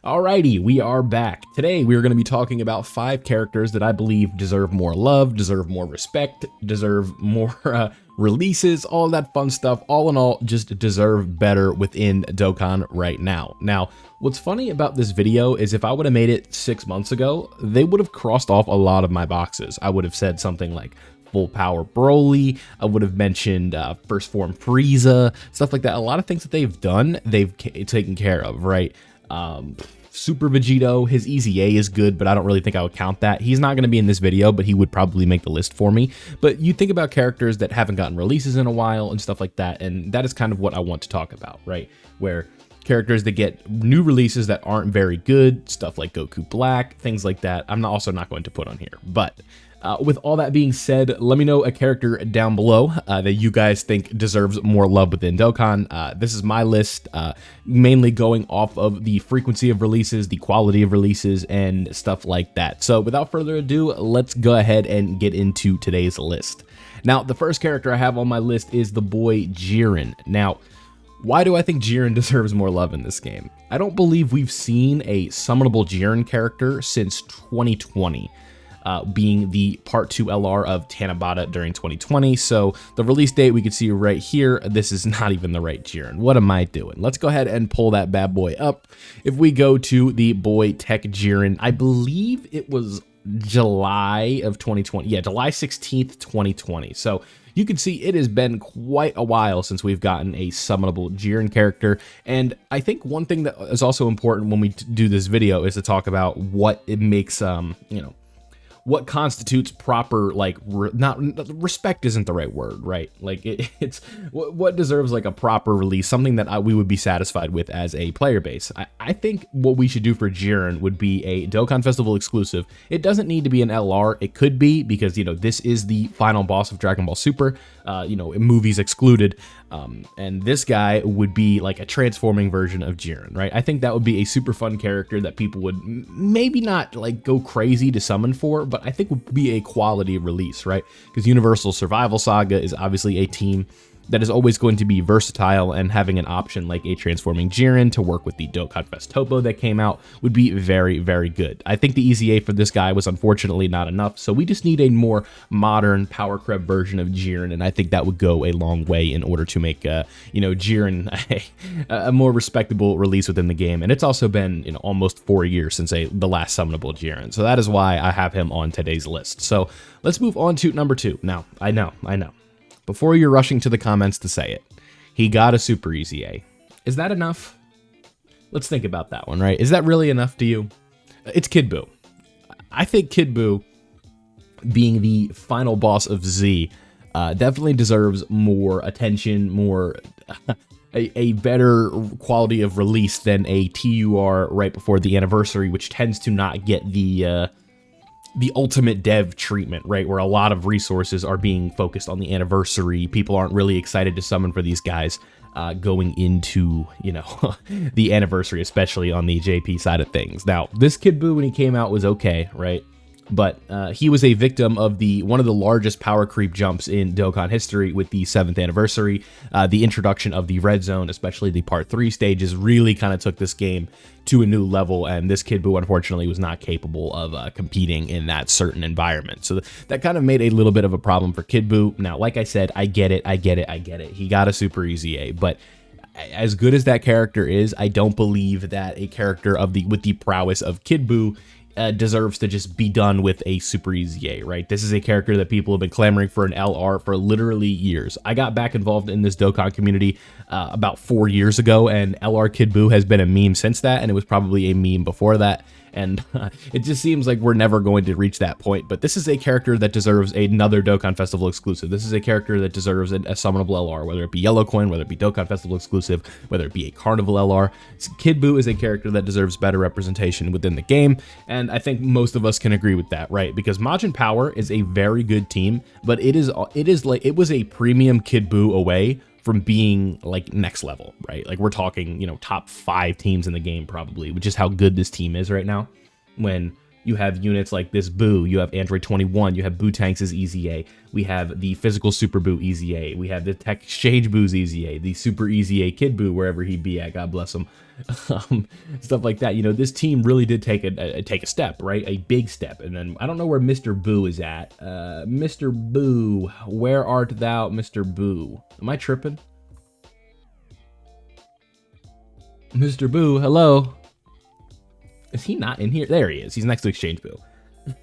Alrighty, we are back. Today we are going to be talking about 5 characters that I believe deserve more love, deserve more respect, deserve more releases, all that fun stuff. All in all, just deserve better within Dokkan right now. Now, what's funny about this video is if I would have made it 6 months ago, they would have crossed off a lot of my boxes. I would have said something like Full Power Broly, I would have mentioned First Form Frieza, stuff like that. A lot of things that they've done, they've taken care of, right? Super Vegito, his Easy A is good, but I don't really think I would count that. He's not going to be in this video, but he would probably make the list for me. But you think about characters that haven't gotten releases in a while and stuff like that, and that is kind of what I want to talk about, right? Where characters that get new releases that aren't very good, stuff like Goku Black, things like that, I'm also not going to put on here. But with all that being said, let me know a character down below that you guys think deserves more love within Dokkan. This is my list, mainly going off of the frequency of releases, the quality of releases, and stuff like that. So without further ado, let's go ahead and get into today's list. Now, the first character I have on my list is the boy Jiren. Now, why do I think Jiren deserves more love in this game? I don't believe we've seen a summonable Jiren character since 2020. Being the Part 2 LR of Tanabata during 2020. So the release date we can see right here, this is not even the right Jiren. What am I doing? Let's go ahead and pull that bad boy up. If we go to the boy Tech Jiren, I believe it was July of 2020. Yeah, July 16th, 2020. So you can see it has been quite a while since we've gotten a summonable Jiren character. And I think one thing that is also important when we do this video is to talk about what it makes, what constitutes proper, like, respect isn't the right word, right? Like, it's what deserves, like, a proper release, something that we would be satisfied with as a player base. I think what we should do for Jiren would be a Dokkan Festival exclusive. It doesn't need to be an LR. It could be, because, this is the final boss of Dragon Ball Super, movies excluded, and this guy would be, like, a transforming version of Jiren, right? I think that would be a super fun character that people would maybe not, like, go crazy to summon for, but I think would be a quality release, right? Because Universal Survival Saga is obviously a team that is always going to be versatile, and having an option like a transforming Jiren to work with the Dokkan Fest Topo that came out would be very, very good. I think the Easy A for this guy was unfortunately not enough, so we just need a more modern Power Creep version of Jiren, and I think that would go a long way in order to make, Jiren a more respectable release within the game. And it's also been, almost 4 years since the last summonable Jiren, so that is why I have him on today's list. So let's move on to number 2. Now, I know. Before you're rushing to the comments to say it, he got a Super Easy A. Is that enough? Let's think about that one, right? Is that really enough to you? It's Kid Buu. I think Kid Buu, being the final boss of Z, definitely deserves more attention, more a better quality of release than a TUR right before the anniversary, which tends to not get the ultimate dev treatment, right? Where a lot of resources are being focused on the anniversary. People aren't really excited to summon for these guys going into, the anniversary, especially on the JP side of things. Now, this Kid Buu, when he came out, was okay, right? But he was a victim of one of the largest power creep jumps in Dokkan history with the 7th anniversary. The introduction of the Red Zone, especially the Part 3 stages, really kind of took this game to a new level, and this Kid Buu, unfortunately, was not capable of competing in that certain environment. So that kind of made a little bit of a problem for Kid Buu. Now, like I said, I get it. He got a Super Easy A, but as good as that character is, I don't believe that a character with the prowess of Kid Buu deserves to just be done with a Super Easy A, right? This is a character that people have been clamoring for an LR for literally years. I got back involved in this Dokkan community about 4 years ago, and LR Kid Buu has been a meme since that, and it was probably a meme before that. And it just seems like we're never going to reach that point. But this is a character that deserves another Dokkan Festival exclusive. This is a character that deserves a summonable LR, whether it be Yellow Coin, whether it be Dokkan Festival exclusive, whether it be a Carnival LR. Kid Buu is a character that deserves better representation within the game, and I think most of us can agree with that, right? Because Majin Power is a very good team, but it was a premium Kid Buu away from being like next level, right? Like we're talking, top 5 teams in the game probably, which is how good this team is right now. When You have units like this Boo, you have Android 21, you have Boo Tanks' EZA, we have the Physical Super Boo EZA, we have the Tech Exchange Boo's EZA, the Super EZA Kid Boo, wherever he be at, God bless him. Stuff like that. You know, this team really did take a step, right? A big step. And then I don't know where Mr. Boo is at. Mr. Boo, where art thou, Mr. Boo? Am I tripping? Mr. Boo, hello. Is he not in here? There he is. He's next to Exchange Boo.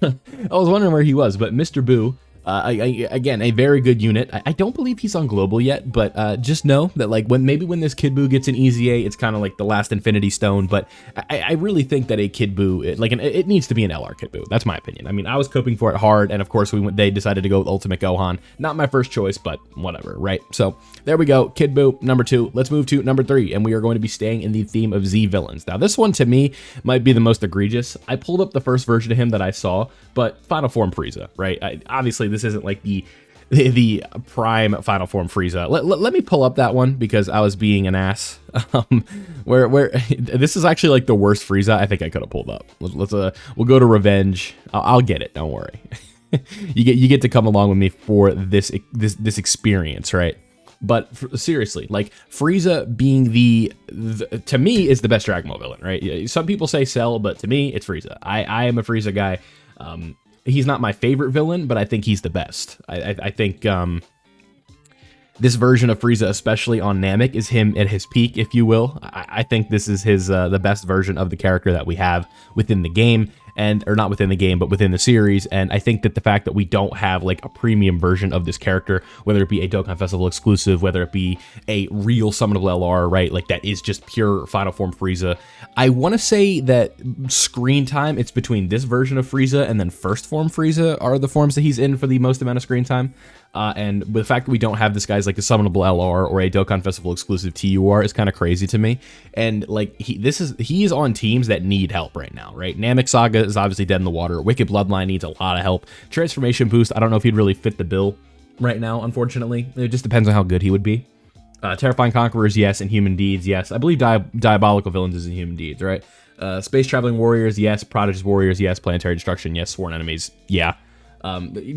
I was wondering where he was, but Mr. Boo, again, a very good unit. I don't believe he's on global yet, but just know that like when this Kid Boo gets an EZA, it's kind of like the last Infinity Stone. But I really think that a Kid Boo, it needs to be an LR Kid Boo. That's my opinion. I mean, I was coping for it hard, and of course they decided to go with Ultimate Gohan. Not my first choice, but whatever, right? So there we go, Kid Boo number 2. Let's move to number 3, and we are going to be staying in the theme of Z villains. Now this one to me might be the most egregious. I pulled up the first version of him that I saw, but Final Form Frieza, right? Obviously this isn't like the prime Final Form Frieza. Let me pull up that one because I was being an ass. Where this is actually like the worst Frieza I think I could have pulled up. We'll go to Revenge. I'll get it. Don't worry. you get to come along with me for this experience, right? But seriously, like Frieza being the to me is the best Dragon Ball villain, right? Some people say Cell, but to me it's Frieza. I am a Frieza guy. He's not my favorite villain, but I think he's the best. I think this version of Frieza, especially on Namek, is him at his peak, if you will. I think this is his the best version of the character that we have within the game, or not within the game, but within the series. And I think that the fact that we don't have like a premium version of this character, whether it be a Dokkan Festival exclusive, whether it be a real summonable LR, right, like that is just pure Final Form Frieza. I want to say that screen time, it's between this version of Frieza and then First Form Frieza are the forms that he's in for the most amount of screen time. And with the fact that we don't have this guy's like a summonable LR or a Dokkan Festival exclusive TUR is kind of crazy to me. And like he is on teams that need help right now, right? Namek Saga is obviously dead in the water. Wicked Bloodline needs a lot of help. Transformation Boost, I don't know if he'd really fit the bill right now, unfortunately. It just depends on how good he would be. Terrifying Conquerors, yes. Inhuman Deeds, yes. I believe Diabolical Villains is Inhuman Deeds, right? Space Traveling Warriors, yes. Prodigious Warriors, yes. Planetary Destruction, yes. Sworn Enemies, yeah.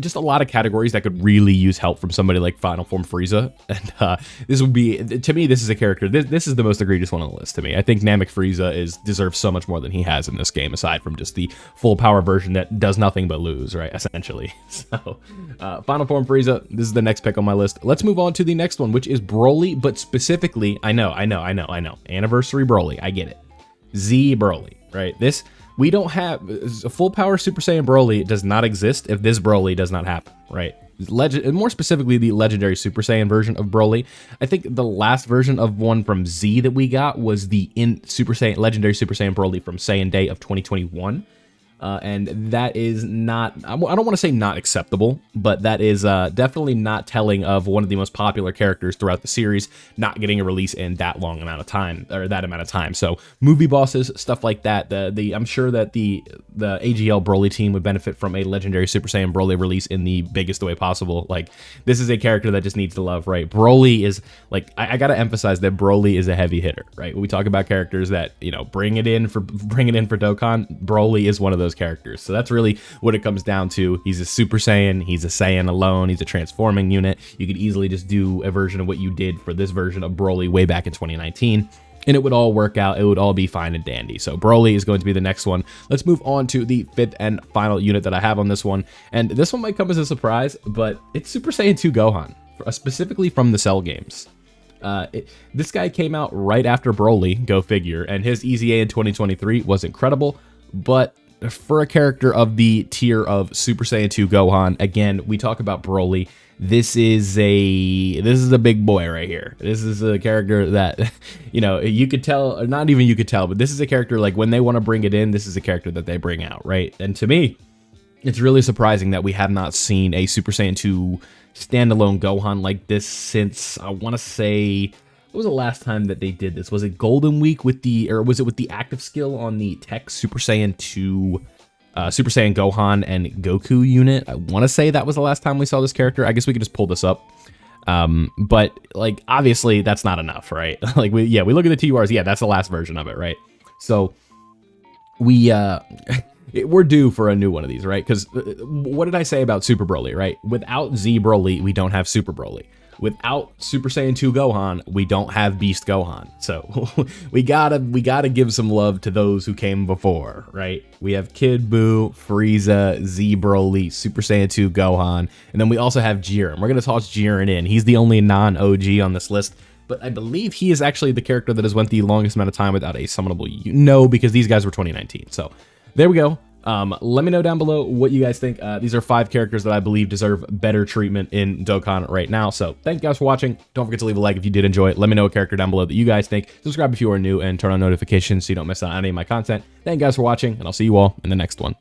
Just a lot of categories that could really use help from somebody like Final Form Frieza. And this would be, to me, this is a character, this is the most egregious one on the list to me. I think Namek Frieza deserves so much more than he has in this game, aside from just the full power version that does nothing but lose, right, essentially. So, Final Form Frieza, this is the next pick on my list. Let's move on to the next one, which is Broly, but specifically, I know, Anniversary Broly, I get it. Z Broly, right? We don't have a full power Super Saiyan Broly does not exist if this Broly does not happen, right? More specifically, the legendary Super Saiyan version of Broly. I think the last version of one from Z that we got was the legendary Super Saiyan Broly from Saiyan Day of 2021. And that is not, I don't want to say not acceptable, but that is definitely not telling of one of the most popular characters throughout the series not getting a release in that long amount of time, or that amount of time. So movie bosses, stuff like that. I'm sure that the AGL Broly team would benefit from a legendary Super Saiyan Broly release in the biggest way possible. Like, this is a character that just needs to love, right? Broly is like, I gotta emphasize that Broly is a heavy hitter, right? When we talk about characters that, you know, bring it in for Dokkan, Broly is one of those characters. So that's really what it comes down to. He's a Super Saiyan, he's a Saiyan alone, he's a transforming unit. You could easily just do a version of what you did for this version of Broly way back in 2019, and it would all work out. It would all be fine and dandy. So Broly is going to be the next one. Let's move on to the 5th and final unit that I have on this one, and this one might come as a surprise, but it's Super Saiyan 2 Gohan, specifically from the Cell games. This guy came out right after Broly, go figure, and his EZA in 2023 was incredible, but for a character of the tier of Super Saiyan 2 Gohan, again, we talk about Broly. This is a big boy right here. This is a character that, you know, you could tell, or not even you could tell, but this is a character like when they want to bring it in, this is a character that they bring out, right? And to me, it's really surprising that we have not seen a Super Saiyan 2 standalone Gohan like this since, I want to say, what was the last time that they did this? Was it Golden Week with was it with the active skill on the Tech Super Saiyan 2, Super Saiyan Gohan and Goku unit? I want to say that was the last time we saw this character. I guess we could just pull this up. But like, obviously that's not enough, right? Like we look at the TURs. Yeah, that's the last version of it, right? So we, we're due for a new one of these, right? Because what did I say about Super Broly, right? Without Z Broly, we don't have Super Broly. Without Super Saiyan 2 Gohan, we don't have Beast Gohan. So we gotta give some love to those who came before, right? We have Kid Buu, Frieza, Z Broly, Super Saiyan 2 Gohan, and then we also have Jiren. We're gonna toss Jiren in. He's the only non-OG on this list, but I believe he is actually the character that has went the longest amount of time without a summonable No, because these guys were 2019. So there we go. Let me know down below what you guys think. These are 5 characters that I believe deserve better treatment in Dokkan right now. So thank you guys for watching. Don't forget to leave a like if you did enjoy it. Let me know a character down below that you guys think. Subscribe if you are new and turn on notifications so you don't miss out on any of my content. Thank you guys for watching, and I'll see you all in the next one.